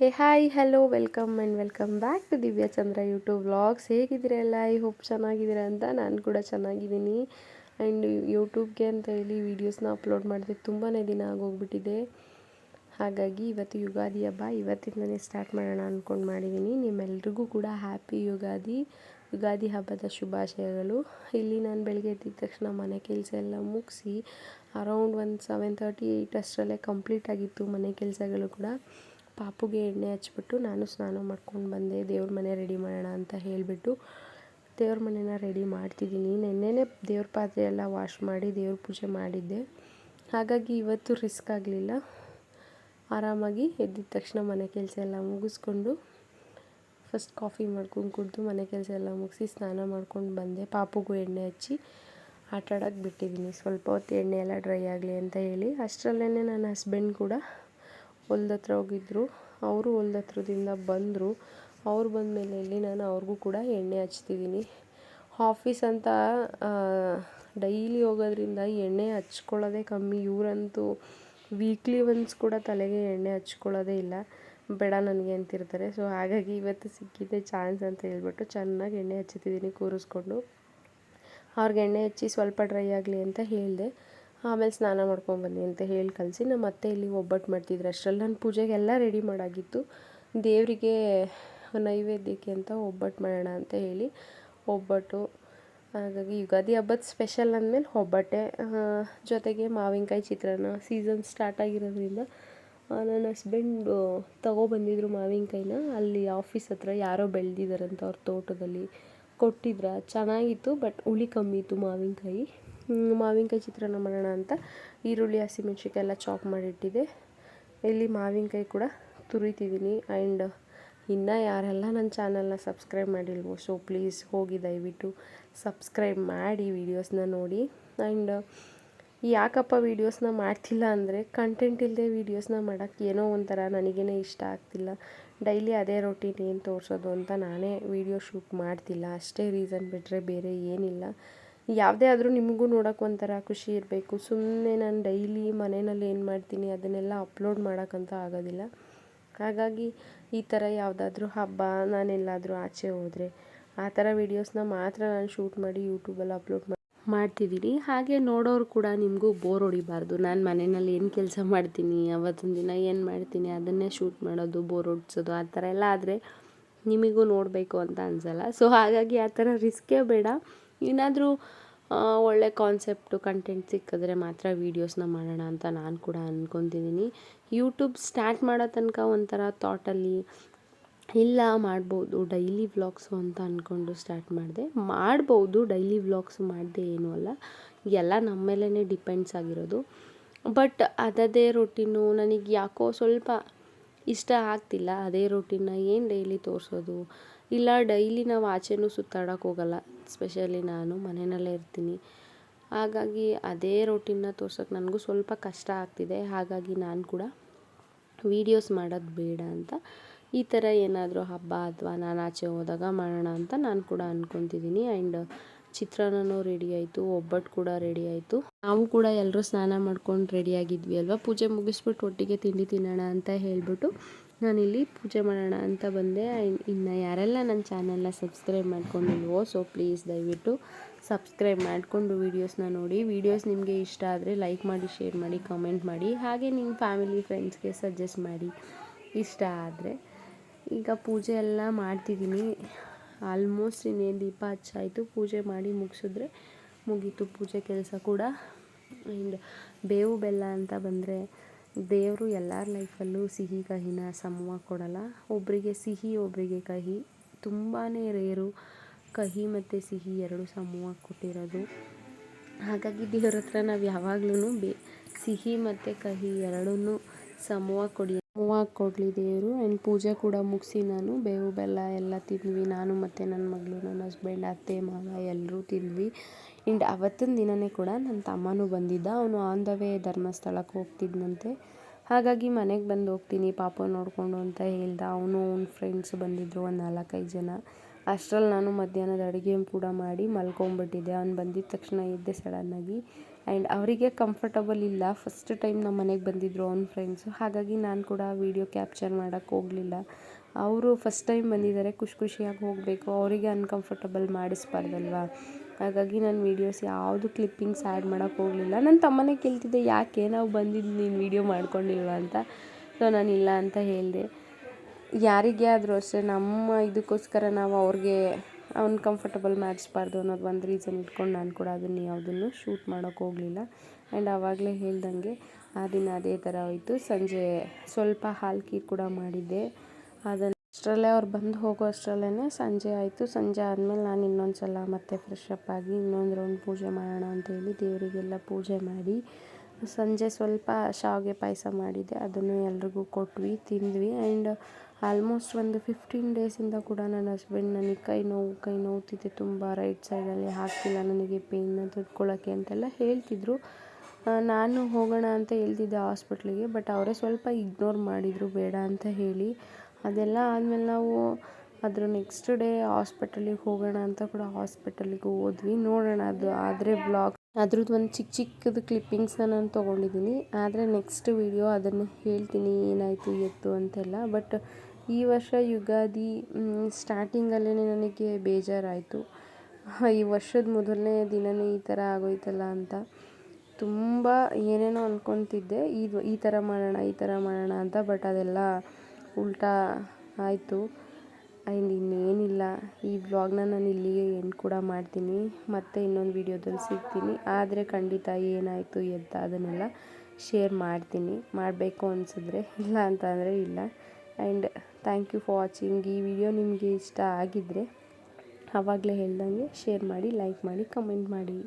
Hey hi hello welcome back to Divya Chandra YouTube vlogs. ಹೇಗಿದ್ದೀರಾ ಎಲ್ಲ? I hope ಚೆನ್ನಾಗಿದ್ದೀರಾ ಅಂತ. ನಾನು ಕೂಡ ಚೆನ್ನಾಗಿದ್ದೀನಿ. ಆ್ಯಂಡ್ ಯೂಟ್ಯೂಬ್ಗೆ ಅಂತ ಹೇಳಿ ವೀಡಿಯೋಸ್ನ ಅಪ್ಲೋಡ್ ಮಾಡಿದೆ ತುಂಬಾ ದಿನ ಆಗೋಗ್ಬಿಟ್ಟಿದೆ. ಹಾಗಾಗಿ ಇವತ್ತು ಯುಗಾದಿ ಹಬ್ಬ, ಇವತ್ತಿಂದನೇ ಸ್ಟಾರ್ಟ್ ಮಾಡೋಣ ಅಂದ್ಕೊಂಡು ಮಾಡಿದ್ದೀನಿ. ನಿಮ್ಮೆಲ್ರಿಗೂ ಕೂಡ ಹ್ಯಾಪಿ ಯುಗಾದಿ ಹಬ್ಬದ ಶುಭಾಶಯಗಳು. ಇಲ್ಲಿ ನಾನು ಬೆಳಗ್ಗೆ ಎದ್ದಿದ ತಕ್ಷಣ ಮನೆ ಕೆಲಸ ಎಲ್ಲ ಮುಗಿಸಿ ಅರೌಂಡ್ ಒಂದು 7:30-8 ಅಷ್ಟರಲ್ಲೇ ಕಂಪ್ಲೀಟ್ ಆಗಿತ್ತು ಮನೆ ಕೆಲಸಗಳು ಕೂಡ. ಪಾಪುಗೆ ಎಣ್ಣೆ ಹಚ್ಬಿಟ್ಟು ನಾನು ಸ್ನಾನ ಮಾಡ್ಕೊಂಡು ಬಂದೆ. ದೇವ್ರ ಮನೆ ರೆಡಿ ಮಾಡೋಣ ಅಂತ ಹೇಳಿಬಿಟ್ಟು ದೇವ್ರ ಮನೆನ ರೆಡಿ ಮಾಡ್ತಿದ್ದೀನಿ. ನೆನ್ನೆನೇ ದೇವ್ರ ಪಾತ್ರೆ ಎಲ್ಲ ವಾಶ್ ಮಾಡಿ ದೇವ್ರ ಪೂಜೆ ಮಾಡಿದ್ದೆ. ಹಾಗಾಗಿ ಇವತ್ತು ರಿಸ್ಕ್ ಆಗಲಿಲ್ಲ. ಆರಾಮಾಗಿ ಎದ್ದಿದ ತಕ್ಷಣ ಮನೆ ಕೆಲಸ ಎಲ್ಲ ಮುಗಿಸ್ಕೊಂಡು ಫಸ್ಟ್ ಕಾಫಿ ಮಾಡ್ಕೊಂಡು ಕುಡಿದು ಮನೆ ಕೆಲಸ ಎಲ್ಲ ಮುಗಿಸಿ ಸ್ನಾನ ಮಾಡ್ಕೊಂಡು ಬಂದೆ. ಪಾಪುಗೂ ಎಣ್ಣೆ ಹಚ್ಚಿ ಆಟಾಡೋಕ್ಕೆ ಬಿಟ್ಟಿದ್ದೀನಿ. ಸ್ವಲ್ಪ ಹೊತ್ತು ಎಣ್ಣೆ ಎಲ್ಲ ಡ್ರೈ ಆಗಲಿ ಅಂತ ಹೇಳಿ. ಅಷ್ಟರಲ್ಲೇ ನನ್ನ ಹಸ್ಬೆಂಡ್ ಕೂಡ ಹೊಲ್ದತ್ರ ಹೋಗಿದ್ದರು. ಅವರು ಹೊಲ್ದತ್ರದಿಂದ ಬಂದರು. ಅವ್ರು ಬಂದಮೇಲೆ ಇಲ್ಲಿ ನಾನು ಅವ್ರಿಗೂ ಕೂಡ ಎಣ್ಣೆ ಹಚ್ತಿದ್ದೀನಿ. ಆಫೀಸ್ ಅಂತ ಡೈಲಿ ಹೋಗೋದ್ರಿಂದ ಎಣ್ಣೆ ಹಚ್ಕೊಳ್ಳೋದೇ ಕಮ್ಮಿ. ಇವರಂತೂ ವೀಕ್ಲಿ ಒನ್ಸ್ ಕೂಡ ತಲೆಗೆ ಎಣ್ಣೆ ಹಚ್ಕೊಳ್ಳೋದೇ ಇಲ್ಲ. ಬೇಡ ನನಗೆ ಅಂತಿರ್ತಾರೆ. ಸೊ ಹಾಗಾಗಿ ಇವತ್ತು ಸಿಕ್ಕಿದ್ದೆ ಚಾನ್ಸ್ ಅಂತ ಹೇಳ್ಬಿಟ್ಟು ಚೆನ್ನಾಗಿ ಎಣ್ಣೆ ಹಚ್ತಿದ್ದೀನಿ ಕೂರಿಸ್ಕೊಂಡು. ಅವ್ರಿಗೆ ಎಣ್ಣೆ ಹಚ್ಚಿ ಸ್ವಲ್ಪ ಡ್ರೈ ಆಗಲಿ ಅಂತ ಹೇಳಿದೆ. ಆಮೇಲೆ ಸ್ನಾನ ಮಾಡ್ಕೊಂಬನ್ನಿ ಅಂತ ಹೇಳಿ ಕಳಿಸಿ ನಮ್ಮ ಅತ್ತೆ ಇಲ್ಲಿ ಒಬ್ಬಟ್ಟು ಮಾಡ್ತಿದ್ರು. ಅಷ್ಟರಲ್ಲಿ ನಾನು ಪೂಜೆಗೆಲ್ಲ ರೆಡಿ ಮಾಡಾಗಿತ್ತು. ದೇವರಿಗೆ ನೈವೇದ್ಯಕ್ಕೆ ಅಂತ ಒಬ್ಬಟ್ಟು ಮಾಡೋಣ ಅಂತ ಹೇಳಿ ಒಬ್ಬಟ್ಟು. ಹಾಗಾಗಿ ಯುಗಾದಿ ಹಬ್ಬದ ಸ್ಪೆಷಲ್ ಅಂದಮೇಲೆ ಒಬ್ಬಟ್ಟೆ, ಜೊತೆಗೆ ಮಾವಿನಕಾಯಿ ಚಿತ್ರಾನ್ನ. ಸೀಸನ್ ಸ್ಟಾರ್ಟ್ ಆಗಿರೋದ್ರಿಂದ ನನ್ನ ಹಸ್ಬೆಂಡು ತಗೊಬಂದಿದ್ರು ಮಾವಿನಕಾಯಿನ. ಅಲ್ಲಿ ಆಫೀಸ್ ಹತ್ರ ಯಾರೋ ಬೆಳೆದಿದ್ದಾರಂತ ಅವ್ರ ತೋಟದಲ್ಲಿ ಕೊಟ್ಟಿದ್ರು. ಚೆನ್ನಾಗಿತ್ತು, ಬಟ್ ಹುಳಿ ಕಮ್ಮಿ ಇತ್ತು ಮಾವಿನಕಾಯಿ. ಮಾವಿನಕಾಯಿ ಚಿತ್ರಾನ್ನ ಮಾಡೋಣ ಅಂತ ಈರುಳ್ಳಿ, ಹಸಿಮೆಣ್ಸಿಕಾಯಿ ಎಲ್ಲ ಚಾಪ್ ಮಾಡಿಟ್ಟಿದ್ದೆ. ಇಲ್ಲಿ ಮಾವಿನಕಾಯಿ ಕೂಡ ತುರಿತಿದ್ದೀನಿ. ಆ್ಯಂಡ್ ಇನ್ನೂ ಯಾರೆಲ್ಲ ನನ್ನ ಚಾನಲ್ನ ಸಬ್ಸ್ಕ್ರೈಬ್ ಮಾಡಿಲ್ವೋ, ಸೊ ಪ್ಲೀಸ್ ಹೋಗಿ ದಯವಿಟ್ಟು ಸಬ್ಸ್ಕ್ರೈಬ್ ಮಾಡಿ, ವೀಡಿಯೋಸ್ನ ನೋಡಿ. ಆ್ಯಂಡ್ ಯಾಕಪ್ಪ ವೀಡಿಯೋಸ್ನ ಮಾಡ್ತಿಲ್ಲ ಅಂದರೆ, ಕಂಟೆಂಟ್ ಇಲ್ಲದೆ ವೀಡಿಯೋಸ್ನ ಮಾಡೋಕ್ಕೆ ಏನೋ ಒಂಥರ ನನಗೇನೆ ಇಷ್ಟ ಆಗ್ತಿಲ್ಲ. ಡೈಲಿ ಅದೇ ರೊಟೀನ್ ಏನು ತೋರಿಸೋದು ಅಂತ ನಾನೇ ವೀಡಿಯೋ ಶೂಟ್ ಮಾಡ್ತಿಲ್ಲ. ಅಷ್ಟೇ ರೀಸನ್ ಬಿಟ್ಟರೆ ಬೇರೆ ಏನಿಲ್ಲ. ಯಾವುದೇ ಆದರೂ ನಿಮಗೂ ನೋಡೋಕೆ ಒಂಥರ ಖುಷಿ ಇರಬೇಕು. ಸುಮ್ಮನೆ ನಾನು ಡೈಲಿ ಮನೆಯಲ್ಲಿ ಏನು ಮಾಡ್ತೀನಿ ಅದನ್ನೆಲ್ಲ ಅಪ್ಲೋಡ್ ಮಾಡೋಕ್ಕಂತ ಆಗೋದಿಲ್ಲ. ಹಾಗಾಗಿ ಈ ಥರ ಯಾವುದಾದ್ರೂ ಹಬ್ಬ, ನಾನೆಲ್ಲಾದರೂ ಆಚೆ ಹೋದರೆ ಆ ಥರ ವೀಡಿಯೋಸ್ನ ಮಾತ್ರ ನಾನು ಶೂಟ್ ಮಾಡಿ ಯೂಟ್ಯೂಬಲ್ಲಿ ಅಪ್ಲೋಡ್ ಮಾಡ್ತಿದ್ದೀನಿ. ಹಾಗೆ ನೋಡೋರು ಕೂಡ ನಿಮಗೂ ಬೋರ್ ಹೊಡಿಬಾರ್ದು. ನಾನು ಮನೆಯಲ್ಲಿ ಏನು ಕೆಲಸ ಮಾಡ್ತೀನಿ, ಅವತ್ತಿನ ದಿನ ಏನು ಮಾಡ್ತೀನಿ ಅದನ್ನೇ ಶೂಟ್ ಮಾಡೋದು, ಬೋರ್ ಹೊಡ್ಸೋದು ಆ ಥರ ಎಲ್ಲ ಆದರೆ ನಿಮಗೂ ನೋಡಬೇಕು ಅಂತ ಅನಿಸಲ್ಲ. ಸೊ ಹಾಗಾಗಿ ಆ ಥರ ರಿಸ್ಕೇ ಬೇಡ. ಏನಾದರೂ ಒಳ್ಳೆ ಕಾನ್ಸೆಪ್ಟು ಕಂಟೆಂಟ್ ಸಿಕ್ಕಿದ್ರೆ ಮಾತ್ರ ವೀಡಿಯೋಸ್ನ ಮಾಡೋಣ ಅಂತ ನಾನು ಕೂಡ ಅಂದ್ಕೊತಿದ್ದೀನಿ. ಯೂಟ್ಯೂಬ್ ಸ್ಟಾರ್ಟ್ ಮಾಡೋ ತನಕ ಒಂಥರ ಥಾಟಲ್ಲಿ ಇಲ್ಲ ಮಾಡ್ಬೋದು ಡೈಲಿ ವ್ಲಾಗ್ಸು ಅಂತ ಅಂದ್ಕೊಂಡು ಸ್ಟಾರ್ಟ್ ಮಾಡಿದೆ. ಮಾಡ್ಬೋದು ಡೈಲಿ ವ್ಲಾಗ್ಸು, ಮಾಡದೆ ಏನೂ ಅಲ್ಲ, ಎಲ್ಲ ನಮ್ಮ ಮೇಲೇ ಡಿಪೆಂಡ್ಸ್ ಆಗಿರೋದು. ಬಟ್ ಅದೇ ರೊಟೀನು ನನಗೆ ಯಾಕೋ ಸ್ವಲ್ಪ ಇಷ್ಟ ಆಗ್ತಿಲ್ಲ. ಅದೇ ರೊಟೀನ್ನ ಏನು ಡೈಲಿ ತೋರಿಸೋದು. ಇಲ್ಲ ಡೈಲಿ ನಾವು ಆಚೆನೂ ಸುತ್ತಾಡೋಕೆ ಹೋಗಲ್ಲ, ಸ್ಪೆಷಲಿ ನಾನು ಮನೆಯಲ್ಲೇ ಇರ್ತೀನಿ. ಹಾಗಾಗಿ ಅದೇ ರೊಟೀನ್ನ ತೋರ್ಸೋಕ್ಕೆ ನನಗೂ ಸ್ವಲ್ಪ ಕಷ್ಟ ಆಗ್ತಿದೆ. ಹಾಗಾಗಿ ನಾನು ಕೂಡ ವೀಡಿಯೋಸ್ ಮಾಡೋದು ಬೇಡ ಅಂತ ಈ ಥರ ಏನಾದರೂ ಹಬ್ಬ ಅಥವಾ ನಾನು ಆಚೆ ಹೋದಾಗ ಮಾಡೋಣ ಅಂತ ನಾನು ಕೂಡ ಅಂದ್ಕೊತಿದ್ದೀನಿ. ಆ್ಯಂಡ್ ಚಿತ್ರಾನ್ನನೂ ರೆಡಿ ಆಯಿತು, ಒಬ್ಬಟ್ಟು ಕೂಡ ರೆಡಿ ಆಯಿತು. ನಾವು ಕೂಡ ಎಲ್ಲರೂ ಸ್ನಾನ ಮಾಡ್ಕೊಂಡು ರೆಡಿಯಾಗಿದ್ವಿ ಅಲ್ವಾ. ಪೂಜೆ ಮುಗಿಸ್ಬಿಟ್ಟು ಒಟ್ಟಿಗೆ ತಿಂಡಿ ತಿನ್ನೋಣ ಅಂತ ಹೇಳಿಬಿಟ್ಟು ನಾನಿಲ್ಲಿ ಪೂಜೆ ಮಾಡೋಣ ಅಂತ ಬಂದೆ. ಇನ್ನು ಯಾರೆಲ್ಲ ನನ್ನ ಚಾನಲ್ನ ಸಬ್ಸ್ಕ್ರೈಬ್ ಮಾಡ್ಕೊಂಡಿಲ್ವೋ, ಸೊ ಪ್ಲೀಸ್ ದಯವಿಟ್ಟು ಸಬ್ಸ್ಕ್ರೈಬ್ ಮಾಡಿಕೊಂಡು ವೀಡಿಯೋಸ್ನ ನೋಡಿ. ವೀಡಿಯೋಸ್ ನಿಮಗೆ ಇಷ್ಟ ಆದರೆ ಲೈಕ್ ಮಾಡಿ, ಶೇರ್ ಮಾಡಿ, ಕಮೆಂಟ್ ಮಾಡಿ. ಹಾಗೆ ನಿಮ್ಮ ಫ್ಯಾಮಿಲಿ ಫ್ರೆಂಡ್ಸ್ಗೆ ಸಜೆಸ್ಟ್ ಮಾಡಿ ಇಷ್ಟ ಆದರೆ. ಈಗ ಪೂಜೆ ಎಲ್ಲ ಮಾಡ್ತಿದ್ದೀನಿ. ಆಲ್ಮೋಸ್ಟ್ ಇನ್ನೇನು ದೀಪ ಹಚ್ಚಾಯಿತು. ಪೂಜೆ ಮಾಡಿ ಮುಗಿಸಿದ್ರೆ ಮುಗೀತು ಪೂಜೆ ಕೆಲಸ ಕೂಡ. ಆ್ಯಂಡ್ ಬೇವು ಬೆಲ್ಲ ಅಂತ ಬಂದರೆ ದೇವರು ಎಲ್ಲರ ಲೈಫಲ್ಲೂ ಸಿಹಿ ಕಹಿನ ಸಮವಾಗಿ ಕೊಡಲ್ಲ. ಒಬ್ಬರಿಗೆ ಸಿಹಿ, ಒಬ್ಬರಿಗೆ ಕಹಿ. ತುಂಬಾ ರೇರು ಕಹಿ ಮತ್ತು ಸಿಹಿ ಎರಡು ಸಮವಾಗಿ ಕೊಟ್ಟಿರೋದು. ಹಾಗಾಗಿ ದೇವ್ರ ಹತ್ರ ನಾವು ಯಾವಾಗ್ಲೂ ಸಿಹಿ ಮತ್ತು ಕಹಿ ಎರಡನ್ನೂ ಸಮವಾಗಿ ಕೊಡಲಿ ದೇವರು. ಆ್ಯಂಡ್ ಪೂಜೆ ಕೂಡ ಮುಗಿಸಿ ನಾನು ಬೇವು ಬೆಲ್ಲ ಎಲ್ಲ ತಿಂದ್ವಿ. ನಾನು ಮತ್ತು ನನ್ನ ಮಗಳು, ನನ್ನ ಹಸ್ಬೆಂಡ್, ಅತ್ತೆ, ಮಾವ ಎಲ್ಲರೂ ತಿಂದ್ವಿ. ಆ್ಯಂಡ್ ಅವತ್ತಿನ ದಿನವೇ ಕೂಡ ನನ್ನ ತಮ್ಮನೂ ಬಂದಿದ್ದ. ಅವನು ಆನ್ ದ ವೇ ಧರ್ಮಸ್ಥಳಕ್ಕೆ ಹೋಗ್ತಿದ್ದಂತೆ. ಹಾಗಾಗಿ ಮನೆಗೆ ಬಂದು ಹೋಗ್ತೀನಿ ಪಾಪ ನೋಡಿಕೊಂಡು ಅಂತ ಹೇಳ್ದ. ಅವನು ಅವ್ನ ಫ್ರೆಂಡ್ಸ್ ಬಂದಿದ್ದರು, ಒಂದು 4-5 ಜನ. ಅಷ್ಟರಲ್ಲಿ ನಾನು ಮಧ್ಯಾಹ್ನದ ಅಡುಗೆ ಕೂಡ ಮಾಡಿ ಮಲ್ಕೊಂಬಿಟ್ಟಿದ್ದೆ. ಅವ್ನು ಬಂದಿದ್ದ ತಕ್ಷಣ ಎದ್ದೆ ಸಡನ್ನಾಗಿ. ಆ್ಯಂಡ್ ಅವರಿಗೆ ಕಂಫರ್ಟಬಲ್ ಇಲ್ಲ. ಫಸ್ಟ್ ಟೈಮ್ ನಮ್ಮ ಮನೆಗೆ ಬಂದಿದ್ದರು ಅವ್ನ ಫ್ರೆಂಡ್ಸು, ಹಾಗಾಗಿ ನಾನು ಕೂಡ ವೀಡಿಯೋ ಕ್ಯಾಪ್ಚರ್ ಮಾಡೋಕ್ಕೆ ಹೋಗಲಿಲ್ಲ. ಅವರು ಫಸ್ಟ್ ಟೈಮ್ ಬಂದಿದ್ದಾರೆ, ಖುಷಿಯಾಗಿ ಹೋಗಬೇಕು, ಅವರಿಗೆ ಅನ್ಕಂಫರ್ಟಬಲ್ ಮಾಡಿಸ್ಬಾರ್ದಲ್ವ. ಹಾಗಾಗಿ ನಾನು ವೀಡಿಯೋಸ್ ಯಾವುದು ಕ್ಲಿಪ್ಪಿಂಗ್ಸ್ ಆ್ಯಡ್ ಮಾಡೋಕ್ಕೆ ಹೋಗಲಿಲ್ಲ. ನನ್ನ ತಮ್ಮನೇ ಕೇಳ್ತಿದ್ದೆ, ಯಾಕೆ ನಾವು ಬಂದಿದ್ದು ನೀನು ವೀಡಿಯೋ ಮಾಡ್ಕೊಂಡಿಲ್ವ ಅಂತ. ಸೊ ನಾನಿಲ್ಲ ಅಂತ ಹೇಳಿದೆ. ಯಾರಿಗೇ ಆದರೂ ಅಷ್ಟೇ, ನಮ್ಮ ಇದಕ್ಕೋಸ್ಕರ ನಾವು ಅವ್ರಿಗೆ ಅನ್ಕಂಫರ್ಟಬಲ್ ಮಾಡಿಸ್ಬಾರ್ದು ಅನ್ನೋದು ಒಂದು ರೀಸನ್ ಇಟ್ಕೊಂಡು ನಾನು ಕೂಡ ಅದನ್ನು ಯಾವುದನ್ನು ಶೂಟ್ ಮಾಡೋಕ್ಕೆ ಹೋಗಲಿಲ್ಲ. ಆ್ಯಂಡ್ ಆವಾಗಲೇ ಹೇಳ್ದಂಗೆ ಆ ದಿನ ಅದೇ ಥರ ಹೋಯಿತು. ಸಂಜೆ ಸ್ವಲ್ಪ ಹಾಲು ಖೀರು ಕೂಡ ಮಾಡಿದ್ದೆ. ಅದನ್ನು ಅಷ್ಟರಲ್ಲೇ ಅವ್ರು ಬಂದು ಹೋಗೋ ಅಷ್ಟರಲ್ಲೇ ಸಂಜೆ ಆಯಿತು. ಸಂಜೆ ಆದಮೇಲೆ ನಾನು ಇನ್ನೊಂದು ಸಲ ಮತ್ತೆ ಫ್ರೆಶ್ ಅಪ್ ಆಗಿ ಇನ್ನೊಂದು ರೌಂಡ್ ಪೂಜೆ ಮಾಡೋಣ ಅಂತೇಳಿ ದೇವರಿಗೆಲ್ಲ ಪೂಜೆ ಮಾಡಿ ಸಂಜೆ ಸ್ವಲ್ಪ ಶಾವಿಗೆ ಪಾಯಸ ಮಾಡಿದ್ದೆ. ಅದನ್ನು ಎಲ್ರಿಗೂ ಕೊಟ್ವಿ, ತಿಂದ್ವಿ. ಆ್ಯಂಡ್ ಆಲ್ಮೋಸ್ಟ್ ಒಂದು 15 ಡೇಸಿಂದ ಕೂಡ ನನ್ನ ಹಸ್ಬೆಂಡ್ ನನಗೆ ಕೈ ನೋವ್ತಿದೆ ತುಂಬ, ರೈಟ್ ಸೈಡಲ್ಲಿ ಹಾಕ್ತಿಲ್ಲ ನನಗೆ, ಪೇಯ್ನ ತಡ್ಕೊಳ್ಳೋಕ್ಕೆ ಅಂತೆಲ್ಲ ಹೇಳ್ತಿದ್ರು. ನಾನು ಹೋಗೋಣ ಅಂತ ಹೇಳ್ತಿದ್ದೆ ಹಾಸ್ಪಿಟ್ಲಿಗೆ, ಬಟ್ ಅವರೇ ಸ್ವಲ್ಪ ಇಗ್ನೋರ್ ಮಾಡಿದರು ಬೇಡ ಅಂತ ಹೇಳಿ. ಅದೆಲ್ಲ ಆದಮೇಲೆ ನಾವು ಅದ್ರ ನೆಕ್ಸ್ಟ್ ಡೇ ಹಾಸ್ಪಿಟಲಿಗೆ ಹೋಗೋಣ ಅಂತ ಕೂಡ ಹಾಸ್ಪಿಟಲಿಗೆ ಹೋದ್ವಿ. ನೋಡೋಣ, ಅದು ಆದರೆ ಬ್ಲಾಗ್ ಅದ್ರದ್ದು ಒಂದು ಚಿಕ್ಕದು ಕ್ಲಿಪ್ಪಿಂಗ್ಸ್ನ ನಾನು ತೊಗೊಂಡಿದ್ದೀನಿ. ಆದರೆ ನೆಕ್ಸ್ಟ್ ವಿಡಿಯೋ ಅದನ್ನು ಹೇಳ್ತೀನಿ ಏನಾಯಿತು ಎತ್ತು ಅಂತೆಲ್ಲ. ಬಟ್ ಈ ವರ್ಷ ಯುಗಾದಿ ಸ್ಟಾರ್ಟಿಂಗಲ್ಲೇ ನನಗೆ ಬೇಜಾರಾಯಿತು. ಈ ವರ್ಷದ ಮೊದಲನೇ ದಿನವೇ ಈ ಥರ ಆಗೋಯ್ತಲ್ಲ ಅಂತ. ತುಂಬ ಏನೇನೋ ಅಂದ್ಕೊತಿದ್ದೆ, ಈ ಥರ ಮಾಡೋಣ ಅಂತ. ಬಟ್ ಅದೆಲ್ಲ ಉಲ್ಟಾ ಆಯಿತು. ಆ್ಯಂಡ್ ಇನ್ನೇನಿಲ್ಲ, ಈ ವ್ಲಾಗ್ನ ನಾನು ಇಲ್ಲಿಗೆ ಎಂಡ್ ಕೂಡ ಮಾಡ್ತೀನಿ. ಮತ್ತೆ ಇನ್ನೊಂದು ವೀಡಿಯೋದಲ್ಲಿ ಸಿಗ್ತೀನಿ. ಆದರೆ ಖಂಡಿತ ಏನಾಯಿತು ಎತ್ತ ಅದನ್ನೆಲ್ಲ ಶೇರ್ ಮಾಡ್ತೀನಿ, ಮಾಡಬೇಕು ಅನಿಸಿದ್ರೆ. ಇಲ್ಲ ಅಂತ ಅಂದರೆ ಇಲ್ಲ. And thank you for watching. ಈ ವಿಡಿಯೋ ನಿಮಗೆ ಇಷ್ಟ ಆಗಿದ್ದರೆ ಆವಾಗಲೇ ಹೇಳ್ದಂಗೆ ಶೇರ್ ಮಾಡಿ, ಲೈಕ್ ಮಾಡಿ, ಕಮೆಂಟ್ ಮಾಡಿ.